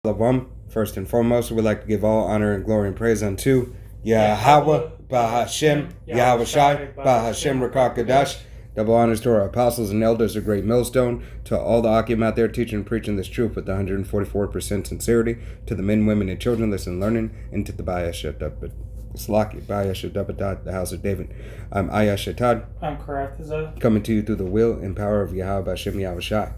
Shalom. First and foremost, we'd like to give all honor and glory and praise unto Yahweh, Bahashem, Yahweh Shai, Bahashem Rakakadash. Double honors to our apostles and elders of Great Millstone, to all the Akim out there teaching and preaching this truth with 144% sincerity, to the men, women, and children listening, learning, and to the Bayashat, the house of David. I'm Ayashatad. I'm Karathazah. Coming to you through the will and power of Yahweh Hashem Yahweh Shai.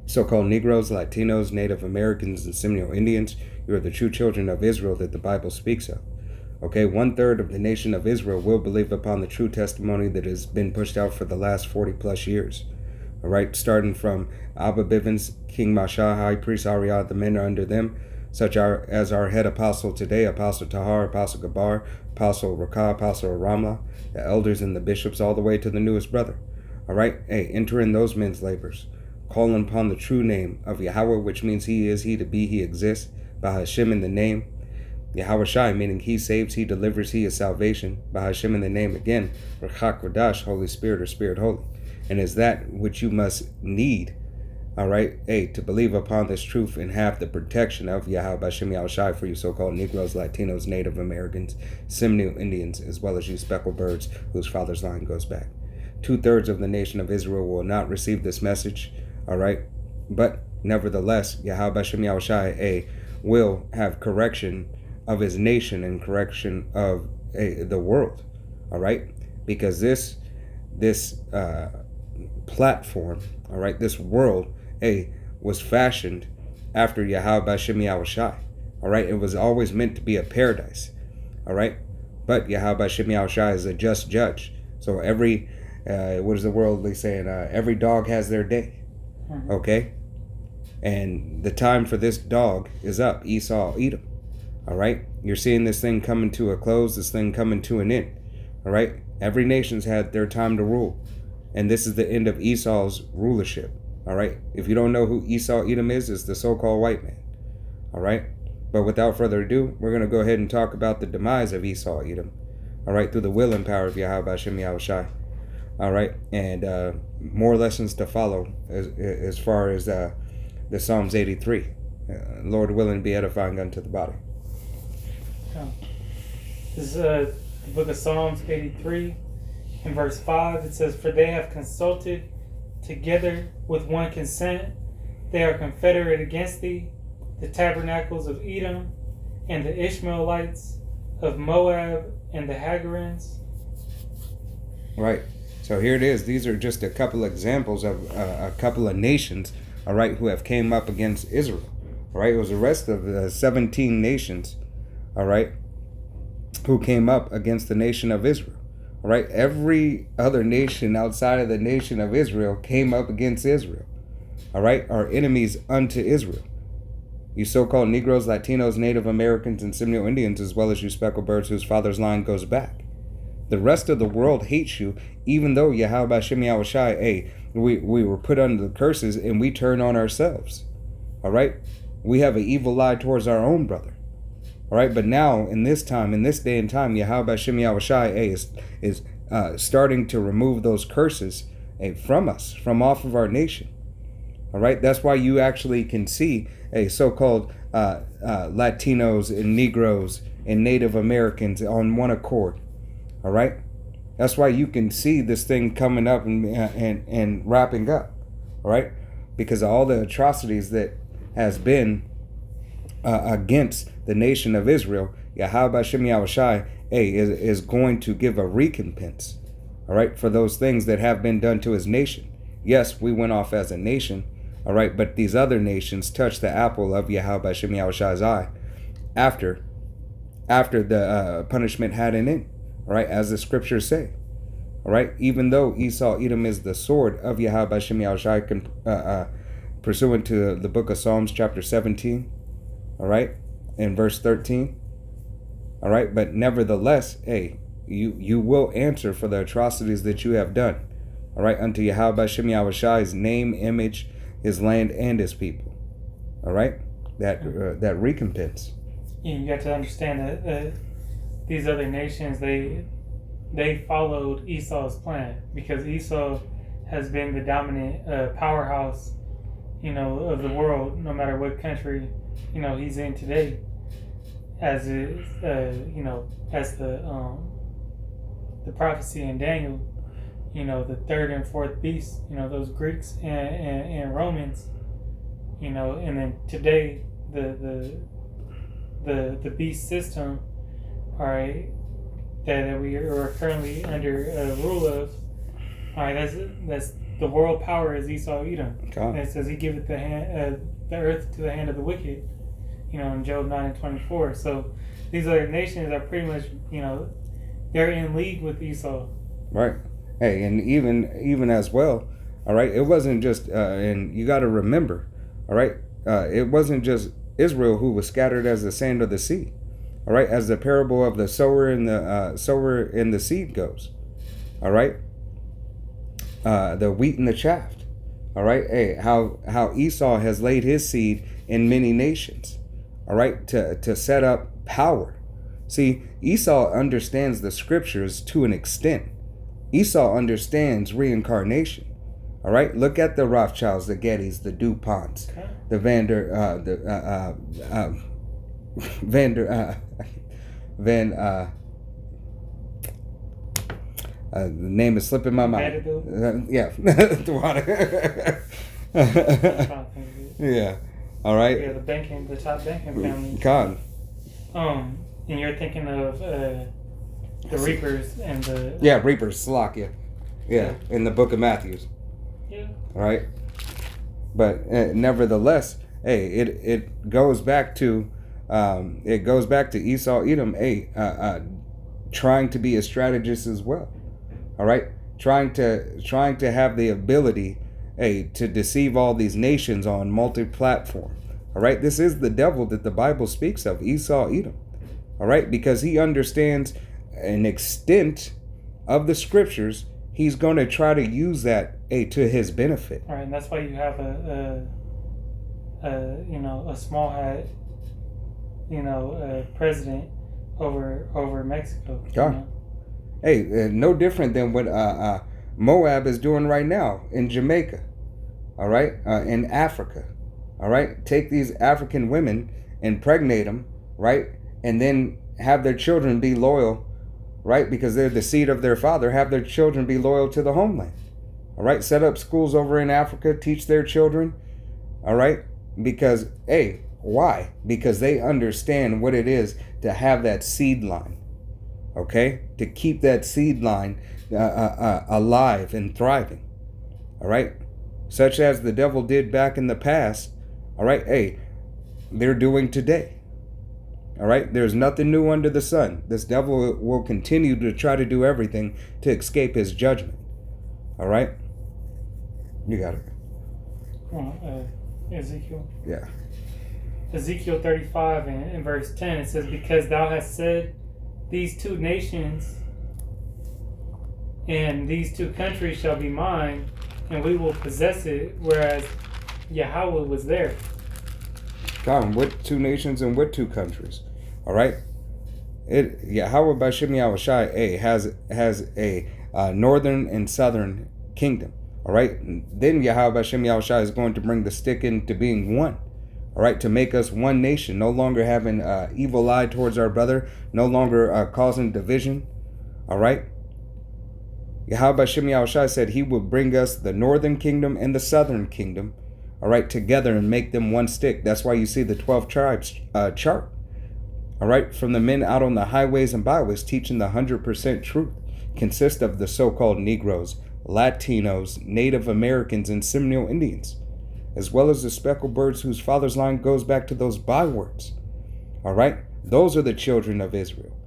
So-called Negroes, Latinos, Native Americans, and Seminole Indians, you are the true children of Israel that the Bible speaks of. Okay, 1/3 of the nation of Israel will believe upon the true testimony that has been pushed out for the last 40 plus years. All right, starting from Abba Bivens, King Masha, High Priest Ariad, the men are under them, such as our head apostle today, Apostle Tahar, Apostle Gabar, Apostle Rakah, Apostle Ramla, the elders and the bishops, all the way to the newest brother. All right, hey, enter in those men's labors, calling upon the true name of Yahweh, which means He is, He to be, He exists, by Hashem in the name. Yahweh Shai, meaning He saves, He delivers, He is salvation. By Hashem in the name again, Rachak Radash, Holy Spirit or Spirit Holy. And is that which you must need, all right, hey, to believe upon this truth and have the protection of Yahweh Hashem Yahweh Shai for you so-called Negroes, Latinos, Native Americans, Seminole Indians, as well as you speckled birds whose father's line goes back. 2/3 of the nation of Israel will not receive this message, all right, but nevertheless, Yahweh Hashem Yahweh Shai, will have correction of His nation and correction of the world, all right, because this platform, all right, this world, was fashioned after Yahweh Hashem Yahweh Shai, all right. It was always meant to be a paradise, all right, but Yahweh Hashem Yahweh Shai is a just judge. So every what is the worldly saying? Every dog has their day, okay, and the time for this dog is up. Esau, Edom. All right, you're seeing this thing coming to a close, this thing coming to an end. All right, every nation's had their time to rule, and this is the end of Esau's rulership. All right, if you don't know who Esau Edom is, it's the so-called white man. All right, but without further ado, we're going to go ahead and talk about the demise of Esau Edom. All right, through the will and power of Yahweh Hashem Yahweh Shai. All right, and more lessons to follow as far as the Psalms 83. Lord willing, be edifying unto the body. This is the book of Psalms 83 in verse 5. It says, "For they have consulted together with one consent. They are confederate against thee, the tabernacles of Edom, and the Ishmaelites of Moab, and the Hagarims." Right. So here it is. These are just a couple of examples of a couple of nations, all right, who have came up against Israel. All right. It was the rest of the 17 nations, all right, who came up against the nation of Israel. All right, every other nation outside of the nation of Israel came up against Israel. All right, are enemies unto Israel. You so-called Negroes, Latinos, Native Americans, and Seminole Indians, as well as you speckled birds whose father's line goes back. The rest of the world hates you, even though Yahweh Hashem Yahweh Shai, we were put under the curses and we turn on ourselves. All right, we have an evil eye towards our own brother. All right, but now in this time, in this day and time, Yahweh Hashem Yahweh Shai is starting to remove those curses from us, from off of our nation. All right, that's why you actually can see so-called Latinos and Negroes and Native Americans on one accord. All right, that's why you can see this thing coming up and wrapping up. All right, because of all the atrocities that has been against the nation of Israel, Yahweh Hashem Yahweh Shai is going to give a recompense, all right, for those things that have been done to His nation. Yes, we went off as a nation, all right, but these other nations touched the apple of Yahweh Hashem Yahweh Shai's eye after the punishment had an end, all right, as the scriptures say. All right, even though Esau Edom is the sword of Yahweh Hashem Yahweh Shai, pursuant to the book of Psalms chapter 17, all right, in verse 13, all right, but nevertheless, you will answer for the atrocities that you have done, all right, unto Yahweh Hashem Yahweh Shai's name, image, His land, and His people, all right, that recompense. And you got to understand that these other nations, they followed Esau's plan, because Esau has been the dominant powerhouse of the world, no matter what country, he's in today, as is, as the prophecy in Daniel, the third and fourth beast, those Greeks and Romans, and then today the beast system, all right, that we are currently under rule of, all right, that's the world power is Esau Edom. And it says he giveth the earth to the hand of the wicked, in Job 9:24. So these other nations are pretty much, they're in league with Esau. Right. Hey, and even as well, all right, it wasn't just, and you got to remember, all right, it wasn't just Israel who was scattered as the sand of the sea, all right, as the parable of the sower and the seed goes, all right, the wheat and the chaff, all right, hey, how Esau has laid his seed in many nations, all right, to set up power. See, Esau understands the scriptures to an extent. Esau understands reincarnation. All right, look at the Rothschilds, the Gettys, the DuPonts, the the name is slipping my mind. Yeah, the water. Yeah. All right. Yeah, the top banking family. God. And you're thinking of the Reapers and the... Yeah, Reapers, Slovakia. Yeah, in the book of Matthew. Yeah. All right. But nevertheless, hey, it goes back to Esau Edom, trying to be a strategist as well. All right, trying to have the ability, to deceive all these nations on multi-platform. All right, this is the devil that the Bible speaks of, Esau Edom. All right, because he understands an extent of the scriptures, he's going to try to use that to his benefit. All right, and that's why you have a small hat, president over Mexico. God. Hey, no different than what Moab is doing right now in Jamaica. All right, in Africa. All right, take these African women, impregnate them, right, and then have their children be loyal, right, because they're the seed of their father. Have their children be loyal to the homeland. All right, set up schools over in Africa, teach their children. All right, because why? Because they understand what it is to have that seed line. Okay, to keep that seed line alive and thriving. All right, such as the devil did back in the past. All right, they're doing today. All right, there's nothing new under the sun. This devil will continue to try to do everything to escape his judgment. All right, you got it. Ezekiel. Yeah. Ezekiel 35 and verse 10, it says, "Because thou hast said, these two nations and these two countries shall be mine, and we will possess it, whereas Yahweh was there." God, what two nations and what two countries? All right. Yahweh B'Shem Yahushai has a northern and southern kingdom. All right. And then Yahweh B'Shem Yahushai is going to bring the stick into being one. All right, to make us one nation, no longer having evil eye towards our brother, no longer causing division. All right. Yahweh Shem Yahushai said he will bring us the northern kingdom and the southern kingdom, all right, together and make them one stick. That's why you see the 12 tribes chart. All right, from the men out on the highways and byways teaching the 100% truth, consist of the so-called Negroes, Latinos, Native Americans, and Seminole Indians, as well as the speckled birds whose father's line goes back to those bywords. All right, those are the children of Israel.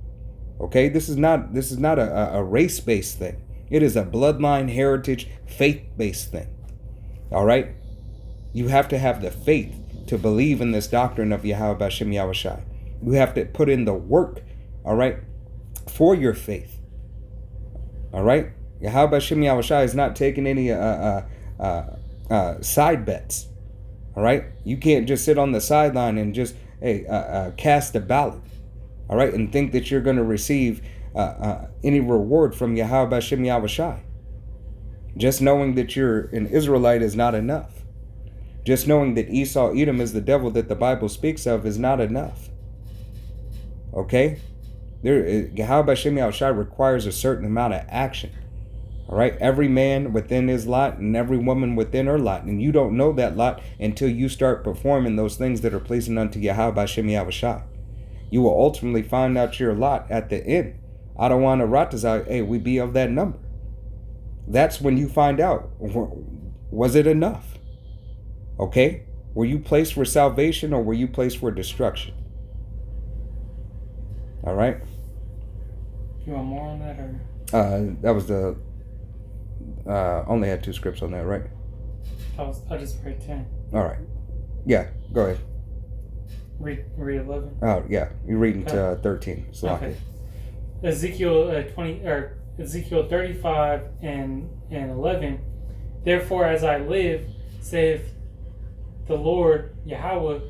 Okay, this is not a race-based thing. It is a bloodline, heritage, faith-based thing. All right, you have to have the faith to believe in this doctrine of Yahweh B'Shem Yahushai. You have to put in the work. All right, for your faith. All right, Yahweh B'Shem Yahushai is not taking any side bets. All right, you can't just sit on the sideline and just cast a ballot. All right, and think that you're going to receive any reward from Yahweh B'Shem Yahushai. Just knowing that you're an Israelite is not enough. Just knowing that Esau, Edom is the devil that the Bible speaks of is not enough. Okay? Yahweh Shem Yahushua requires a certain amount of action. All right? Every man within his lot and every woman within her lot. And you don't know that lot until you start performing those things that are pleasing unto Yahweh Shem Yahushua. You will ultimately find out your lot at the end. I don't want to ratazai, hey, we be of that number. That's when you find out, was it enough? Okay? Were you placed for salvation or were you placed for destruction? All right? You want more on that, or? That was the, only had 2 scripts on that, right? I just read 10. All right. Yeah, go ahead. Read 11. Oh, yeah. You're reading to 13. Okay. Ezekiel 20 or Ezekiel 35 and 11. Therefore, as I live, saith the Lord Yahweh,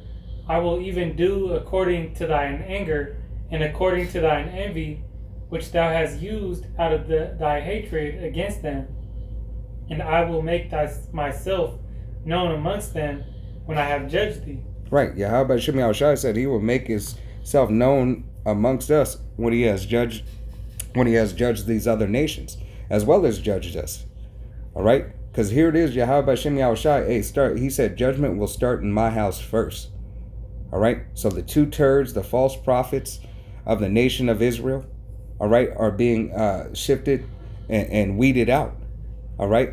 I will even do according to thine anger and according to thine envy, which thou hast used out of thy hatred against them, and I will make myself known amongst them when I have judged thee. Right. Yahweh Shem Yahushua said he will make himself known amongst us when he has judged these other nations, as well as judged us. All right? Because here it is, Yahweh Shem Yahushua, he said judgment will start in my house first. All right? So the 2 turds, the false prophets of the nation of Israel, all right, are being shifted and weeded out. All right?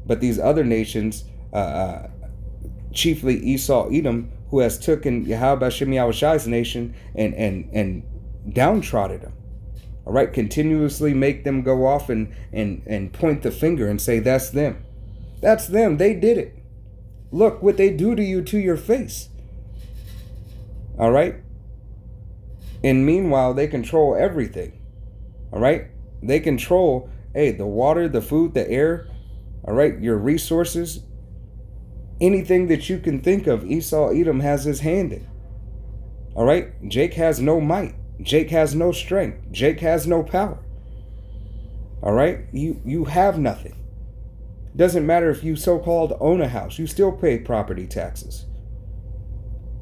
But these other nations, chiefly Esau, Edom, who has taken Yahweh Shem Yahushua's nation and downtrodden them. All right, continuously make them go off and point the finger and say, that's them. That's them. They did it. Look what they do to you to your face. All right? And meanwhile, they control everything. All right? They control, the water, the food, the air, all right, your resources. Anything that you can think of, Esau, Edom has his hand in. All right? Jake has no might. Jake has no strength. Jake has no power. All right? You have nothing. Doesn't matter if you so-called own a house. You still pay property taxes.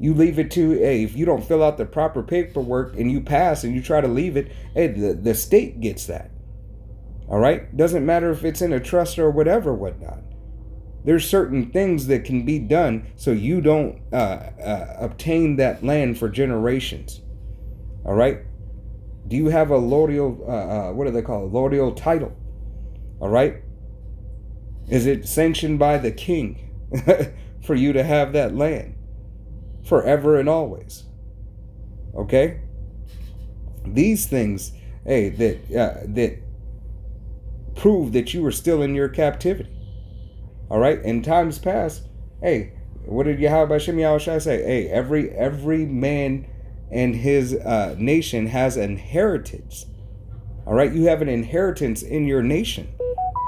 You leave it to, if you don't fill out the proper paperwork and you pass and you try to leave it, the state gets that. All right? Doesn't matter if it's in a trust or whatnot. There's certain things that can be done so you don't obtain that land for generations. All right? Do you have a lordal, what do they call it? Lordal title. All right? Is it sanctioned by the king for you to have that land forever and always? Okay? These things, that prove that you were still in your captivity. All right? In times past, what did Yahweh Shem Yahushua say? Every man and his nation has an inheritance. All right? You have an inheritance in your nation.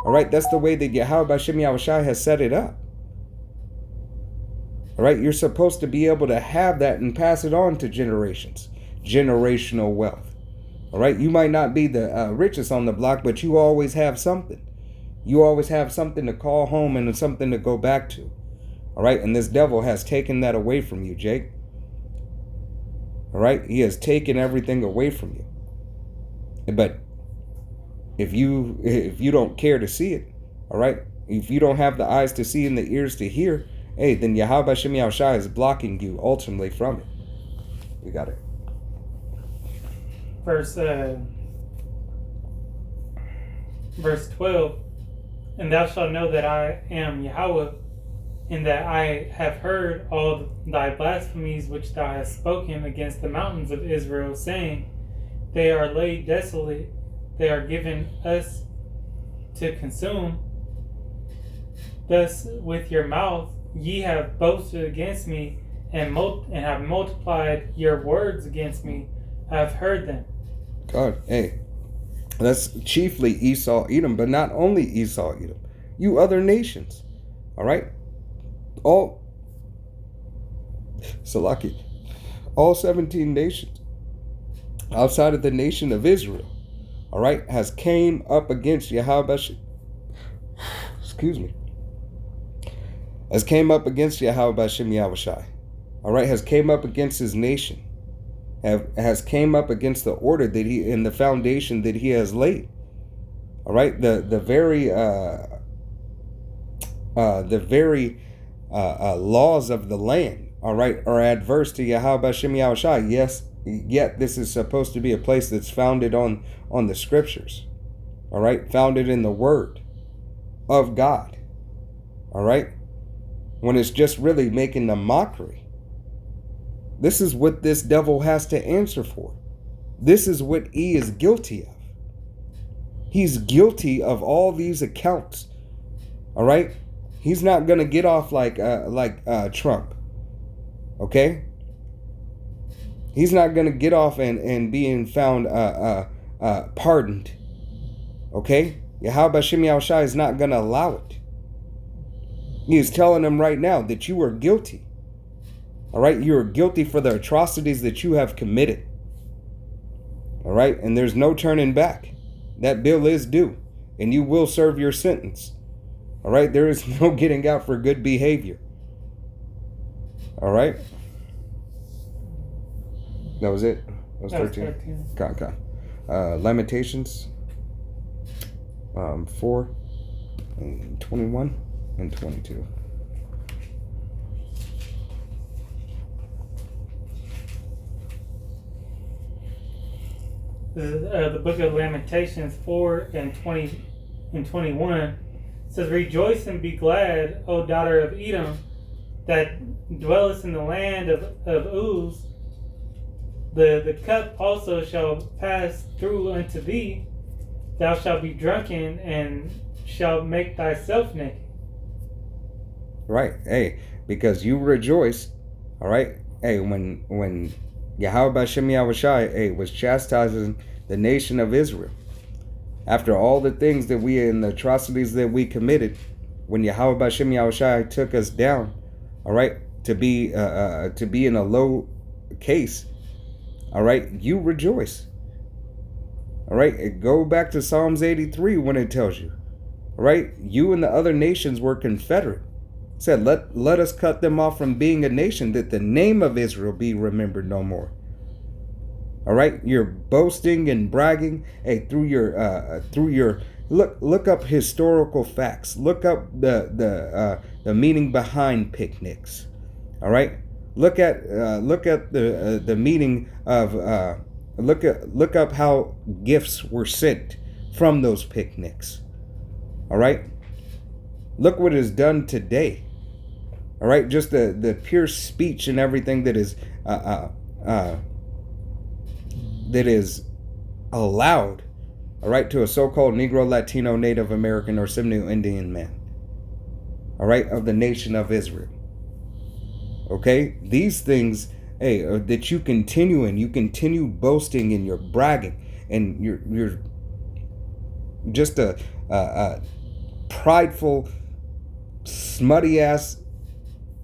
All right? That's the way that Yahweh Shem Yahushua has set it up. All right? You're supposed to be able to have that and pass it on to generations. Generational wealth. All right? You might not be the richest on the block, but you always have something. You always have something to call home and something to go back to. All right? And this devil has taken that away from you, Jake. All right? He has taken everything away from you. But if you don't care to see it, all right? If you don't have the eyes to see and the ears to hear, then Yahweh Shem Yahushua is blocking you ultimately from it. We got it. Verse 12. And thou shalt know that I am Yahweh, in that I have heard all thy blasphemies which thou hast spoken against the mountains of Israel, saying, they are laid desolate, they are given us to consume. Thus with your mouth ye have boasted against me, and have multiplied your words against me. I have heard them. God, that's chiefly Esau, Edom, but not only Esau, Edom. You other nations, all right? All 17 nations outside of the nation of Israel, all right, has came up against Yahweh, has came up against Yahweh Bashem Yahushai, all right, has came up against his nation, has came up against the order that he and the foundation that he has laid. All right, the very laws of the land, all right, are adverse to Yahweh Bashem Yahushai. Yes, yet this is supposed to be a place that's founded on the scriptures, all right, founded in the word of God, all right, when it's just really making a mockery. This is what this devil has to answer for. This is what he is guilty of. He's guilty of all these accounts, all right? He's not going to get off like Trump, okay? He's not going to get off and being found pardoned, okay? Yahweh Bashem Yahushai is not going to allow it. He is telling them right now that you are guilty, all right? You are guilty for the atrocities that you have committed, all right? And there's no turning back. That bill is due, and you will serve your sentence. All right? There is no getting out for good behavior. All right? That was it? That was 13? Okay. Lamentations 4 and 21 and 22. The book of Lamentations 4 and 20 and 21 says, "Rejoice and be glad, O daughter of Edom, that dwellest in the land of Uz. The cup also shall pass through unto thee. Thou shalt be drunken and shalt make thyself naked." Right. Hey, because you rejoice. All right. Hey, when Yahweh Bashem Yahushai was chastising the nation of Israel after all the things that we and the atrocities that we committed, when Yahweh Bashem Yahushai took us down, all right, to be in a low case, all right, you rejoice. All right, go back to Psalms 83 when it tells you, all right, you and the other nations were confederate. It said, let us cut them off from being a nation, that the name of Israel be remembered no more. All right, you're boasting and bragging. Hey, through your look up historical facts. Look up the meaning behind picnics. All right, look at the meaning of look up how gifts were sent from those picnics. All right, look what is done today. All right, just the pure speech and everything that is allowed, all right, to a so-called Negro, Latino, Native American, or Seminole Indian man, all right, of the nation of Israel. Okay, these things, hey, that you continue boasting and you're bragging and you're just a prideful, smutty ass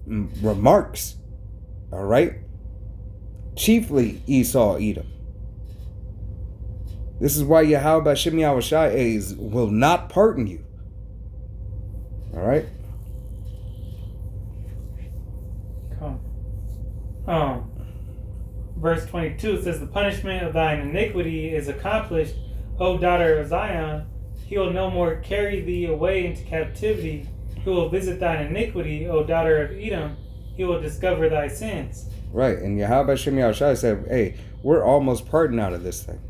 remarks, all right, chiefly Esau, Edom. This is why Yahweh Bashem Yahushai will not pardon you. All right. Verse 22 says, "The punishment of thine iniquity is accomplished, O daughter of Zion. He will no more carry thee away into captivity. He will visit thine iniquity, O daughter of Edom. He will discover thy sins." Right, and Yahweh Bashem Yahushai said, hey, we're almost pardoned out of this thing.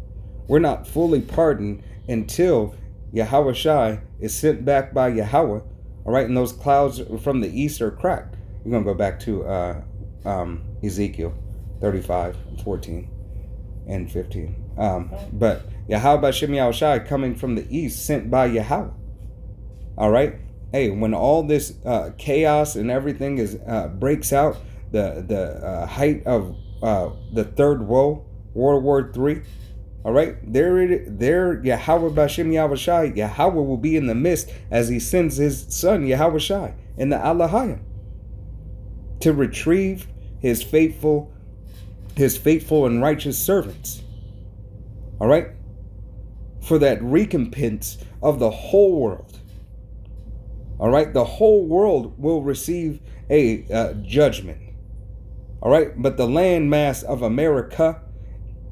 We're not fully pardoned until Yahweh Shai is sent back by Yahweh. All right, and those clouds from the east are cracked. We're going to go back to Ezekiel 35, 14, and 15. But Yahweh Bashem Yahushai coming from the east, sent by Yahweh. All right. Hey, when all this chaos and everything is breaks out, the height of the third woe, World War III. All right, there Yahweh Bashem Yahushai, Yahweh will be in the midst as he sends his son Yahweh Shai in the Alahayim to retrieve his faithful and righteous servants. All right, for that recompense of the whole world. All right, the whole world will receive a judgment. All right, but the landmass of America,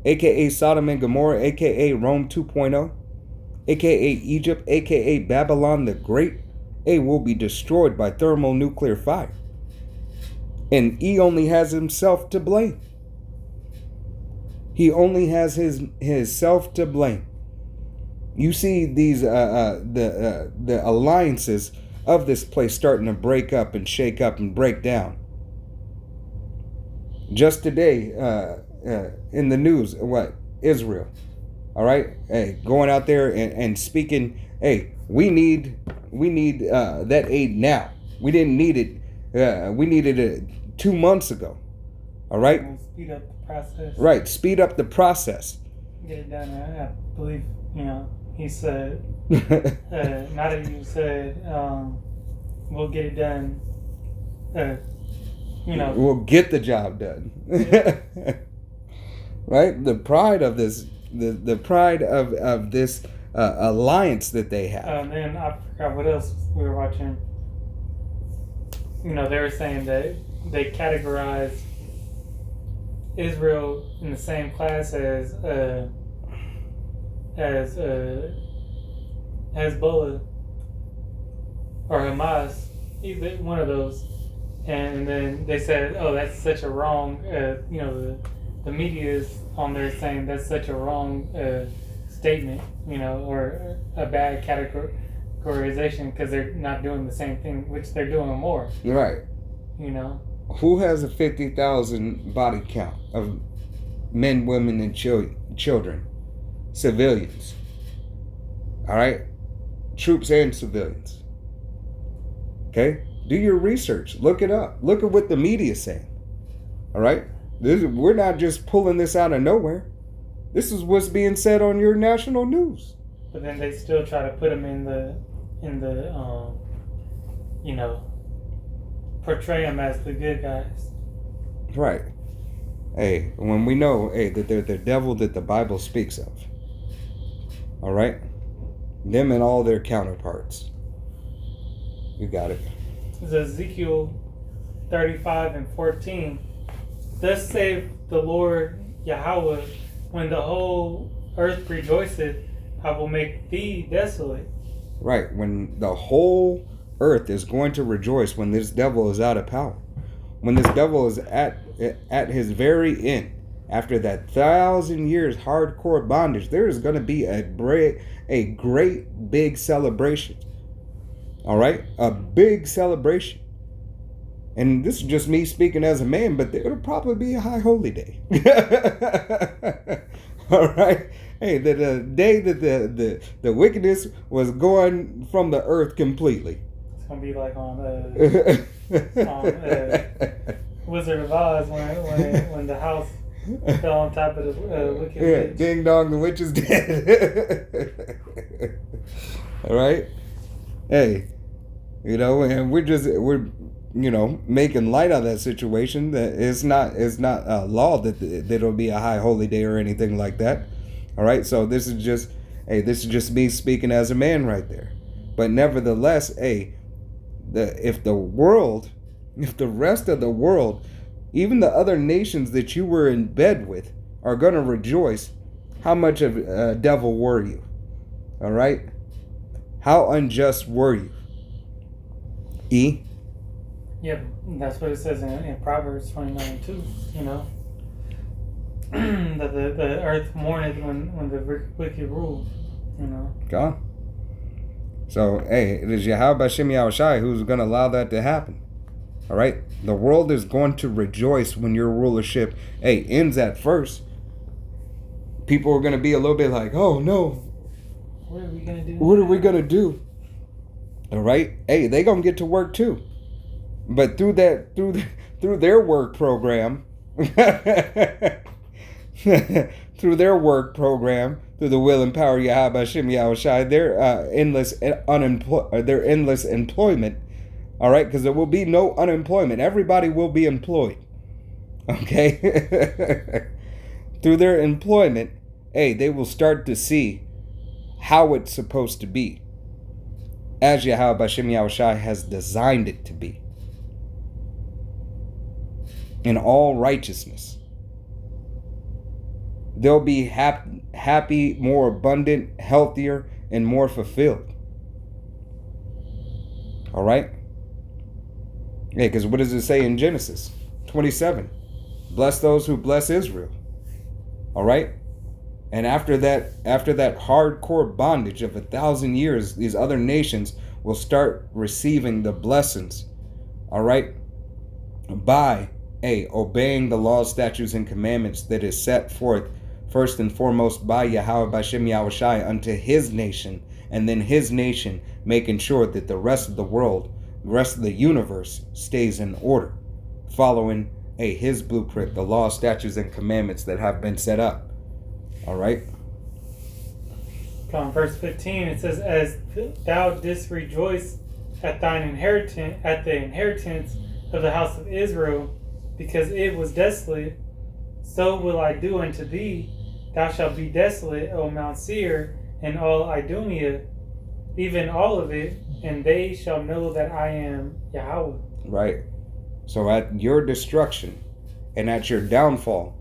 aka Sodom and Gomorrah, aka Rome 2.0, aka Egypt, aka Babylon the Great, will be destroyed by thermonuclear fire. And he only has himself to blame. He only has his self to blame. You see these the alliances of this place starting to break up and shake up and break down. Just today, in the news, what? Israel. All right, hey, going out there and speaking. Hey, we need that aid now. We didn't need it. We needed it 2 months ago. All right. Speed up the process. Right, speed up the process. Get it done. I believe he said. Now that you said, we'll get it done. We'll get the job done. Yeah. Right, the pride of this. The pride of this alliance that they have. And then I forgot what else we were watching. They were saying that they categorize Israel in the same class as Hezbollah or Hamas, either one of those. And then they said, "Oh, that's such a wrong." The media is on there saying that's such a wrong statement, or a bad categorization because they're not doing the same thing, which they're doing more. Right. Who has a 50,000 body count of men, women, and children, civilians? All right, troops and civilians. Okay, do your research. Look it up. Look at what the media is saying. All right. We're not just pulling this out of nowhere. This is what's being said on your national news. But then they still try to put them in the portray them as the good guys. Right. Hey, when we know, that they're the devil that the Bible speaks of. All right? Them and all their counterparts. You got it. It's Ezekiel 35:14. Thus saith the Lord Yahweh, when the whole earth rejoiceth, I will make thee desolate. Right, when the whole earth is going to rejoice when this devil is out of power. When this devil is at his very end, after that 1,000 years hardcore bondage, there is going to be a great big celebration. All right, a big celebration. And this is just me speaking as a man, but it'll probably be a high holy day. All right. Hey, the day that the wickedness was going from the earth completely. It's gonna be like on Wizard of Oz when the house fell on top of the wicked witch. Ding dong, the witch is dead. All right. Hey, and we're making light of that situation. That it's not a law that it'll be a high holy day or anything like that. All right, so this is just me speaking as a man right there. But nevertheless, if the rest of the world, even the other nations that you were in bed with, are gonna rejoice, how much of a devil were you? All right, how unjust were you? Yeah, that's what it says in Proverbs 29:2. That the earth mourneth when the wicked rule. God. So it is Yahweh Bashem Yahushai who's going to allow that to happen. All right, the world is going to rejoice when your rulership ends at first. People are going to be a little bit like, oh no, what are we gonna do? What are we gonna do? All right, they gonna get to work too. But through their work program, through the will and power of Yahweh Hashem Yahushai, their endless employment. All right, because there will be no unemployment. Everybody will be employed. Okay, through their employment, they will start to see how it's supposed to be. as Yahweh Bashem Yahushai has designed it to be, in all righteousness. They'll be happy, more abundant, healthier, and more fulfilled. All right? Yeah, because what does it say in Genesis 27? Bless those who bless Israel. All right? And after that hardcore bondage of 1,000 years, these other nations will start receiving the blessings, all right, by obeying the laws, statutes, and commandments that is set forth first and foremost by Yahweh Bashem Yahushai unto his nation, and then his nation making sure that the rest of the world, the rest of the universe stays in order, following his blueprint, the laws, statutes, and commandments that have been set up. All right. On verse 15, it says, "As thou didst rejoice at thine inheritance, at the inheritance of the house of Israel, because it was desolate, so will I do unto thee. Thou shalt be desolate, O Mount Seir, and all Idumea, even all of it, and they shall know that I am Yahweh." Right. So at your destruction and at your downfall,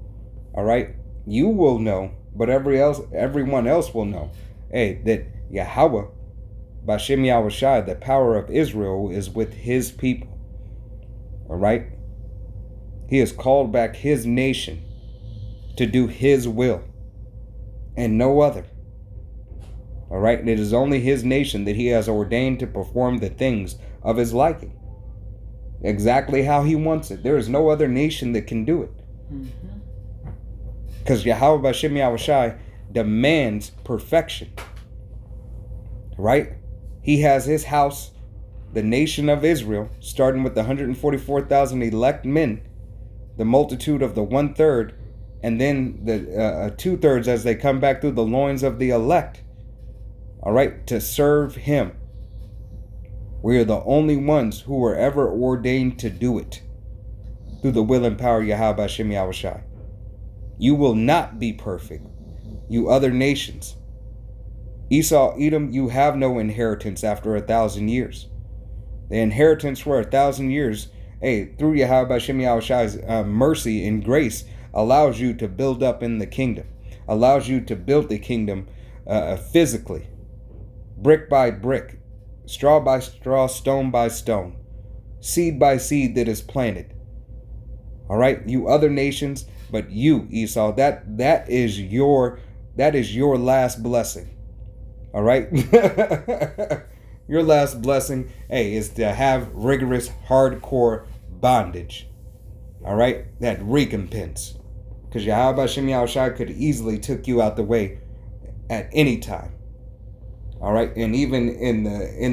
all right, you will know, but everyone else will know, that Yahweh, Bashem Yahushai, the power of Israel, is with his people. All right? He has called back his nation to do his will and no other. All right? And it is only his nation that he has ordained to perform the things of his liking, exactly how he wants it. There is no other nation that can do it. Because Yahweh Bashem Yahushai demands perfection. Right? He has his house, the nation of Israel, starting with the 144,000 elect men, the multitude of the 1/3, and then the 2/3 as they come back through the loins of the elect. All right? To serve him. We are the only ones who were ever ordained to do it through the will and power of Yahweh Bashem Yahushai. You will not be perfect, you other nations. Esau, Edom, you have no inheritance after 1,000 years. The inheritance for 1,000 years, through Yahweh Bashem Yahushai's mercy and grace, allows you to build up in the kingdom, allows you to build the kingdom physically, brick by brick, straw by straw, stone by stone, seed by seed that is planted. All right, you other nations, but you, Esau, that is your last blessing. All right? Your last blessing, is to have rigorous, hardcore bondage. All right? That recompense. Because Yahweh Bashem Yahushai could easily took you out the way at any time. All right? And even in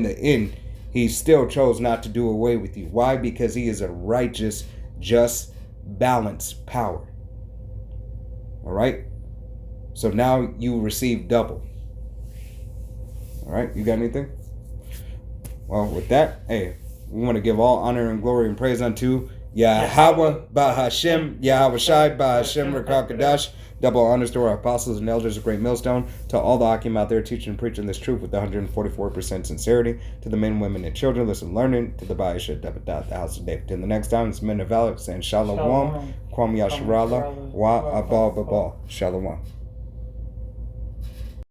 the end, he still chose not to do away with you. Why? Because he is a righteous, just, balanced power. All right? So now you receive double. All right? You got anything? Well, with that, we want to give all honor and glory and praise unto Yahweh Bahashem, Yahweh Shai Bahashem Rakakadash. Double honors to our apostles and elders of Great Millstone, to all the Akim out there teaching and preaching this truth with 144% sincerity, to the men, women, and children, listen, learning, to the Baisha, the house of David. Till the next time, it's men of Alex and Shalom, Kwam Yasharala, Wa Abal Babal. Shalom.